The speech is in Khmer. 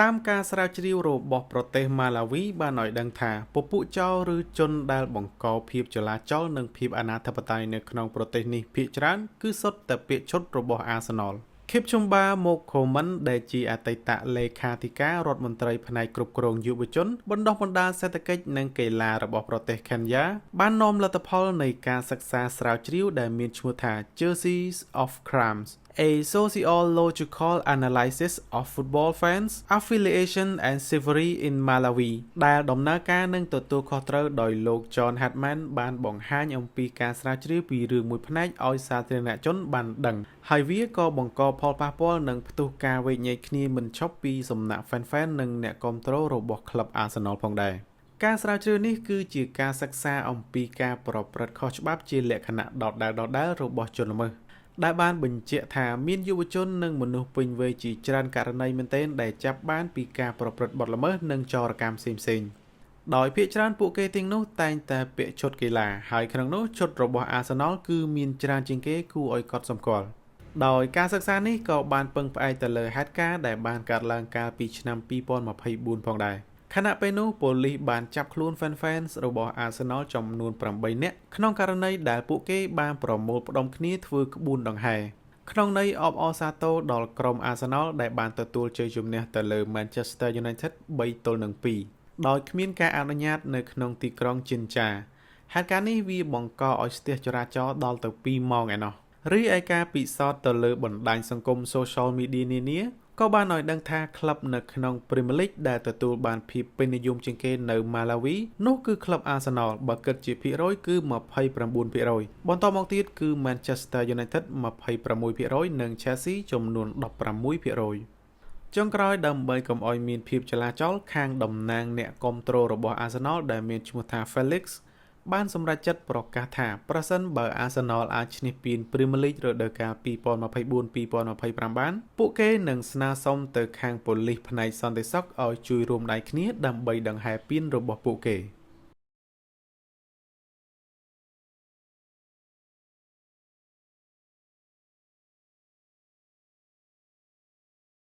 តាមការស្រាវជ្រាវរបស់ប្រទេសម៉ាឡាវីបានឲ្យដឹងថាពពួកចោរឬជនដែលបង្កភាពចលាចលនិងភាពអនាធិបតេយ្យនៅក្នុងប្រទេសនេះភាគច្រើនគឺសុទ្ធតែពាក្យឈុតរបស់អាសនល Kipchumba Murkomen ដែលជាអតីតលេខាធិការរដ្ឋមន្ត្រីផ្នែកគ្រប់គ្រងយុវជនបណ្ដុះបណ្ដាលសេដ្ឋកិច្ចនិងកីឡារបស់ប្រទេស Kenya បាននាំលទ្ធផលនៃការសិក្សាស្រាវជ្រាវដែលមានឈ្មោះថា Jerseys of Crimes A sociological analysis of football fans affiliation and chivalry in Malawi ដែលដំណើរការនឹងទទួលខុសត្រូវដោយលោក John Hartman បានបង្ហាញអំពីការស្រាវជ្រាវពីរឿងមួយផ្នែកឲ្យសាធារណជនបានដឹងហើយវាក៏បង្កផលប៉ះពាល់និងផ្ទុះការវែកញែកគ្នាមិនឈប់ពីសំណាក់ fan និងអ្នកគាំទ្ររបស់ក្លឹប Arsenal ផងដែរការស្រាវជ្រាវនេះគឺជាការសិក្សាអំពីការប្រព្រឹត្តខុសច្បាប់ជាលក្ខណៈដដែលៗរបស់ជនល្មើសដែលបានបញ្ជាក់ថាមានយុវជននិងមនុស្សពេញវ័យជាច្រើនករណីមែនទែនដែលចាប់បានពីការប្រព្រឹត្តបទល្មើសនិងចោរកម្មផ្សេងៗដោយភាគច្រើនពួកគេទាំងនោះតែងតែពាក់ឈុតកីឡាហើយក្នុងនោះឈុតរបស់ Arsenal គឺមានច្រើនជាងគេគួរឲ្យកត់សម្គាល់ដោយការសិក្សានេះក៏បានពឹងផ្អែកទៅលើហេតុការណ៍ដែលបានកើតឡើងកាលពីឆ្នាំ2024ផងដែរខណៈពេលនោះប៉ូលីសបានចាប់ខ្លួន fans របស់ Arsenal ចំនួន8នាក់ក្នុងករណីដែលពួកគេបានប្រមូលផ្ដុំគ្នាធ្វើក្បួនដង្ហែក្នុងន័យអបអរសាទរដល់ក្រុម Arsenal ដែលបានទទួលជ័យជំនះទៅលើ Manchester United 3-2ដោយគ្មានការអនុញ្ញាតនៅក្នុងទីក្រុងជីនចាហេតុការណ៍នេះវាបង្កឲ្យស្ទះចរាចរណ៍ដល់ទៅ2ម៉ោងឯណោះរីឯការពិសោធន៍ទៅលើបណ្ដាញសង្គម social media នានាក៏បានឲ្យដឹងថាក្លឹបនៅក្នុង Premier League ដែលទទួលបានភាពពេញនិយមជាងគេនៅ Malawi នោះគឺក្លឹប Arsenal បើគិតជាភាគរយគឺ 29% បន្តមកទៀតគឺ Manchester United 26% និង Chelsea ចំនួន 16%ចុងក្រោយដើម្បីកុំឲ្យមានភាពចលាចលខាងតំណាងអ្នកគាំទ្ររបស់ Arsenal ដែលមានឈ្មោះថា Felix បានសម្រេចចិត្តប្រកាសថាប្រសិនបើ Arsenal អាចឈ្នះពាន Premier League រដូវកាល2024-2025 បានពួកគេនឹងស្នើសុំទៅខាងប៉ូលីសផ្នែកសន្តិសុខឲ្យជួយរួមដៃគ្នាដើម្បីដង្ហែពានរបស់ពួកគេ។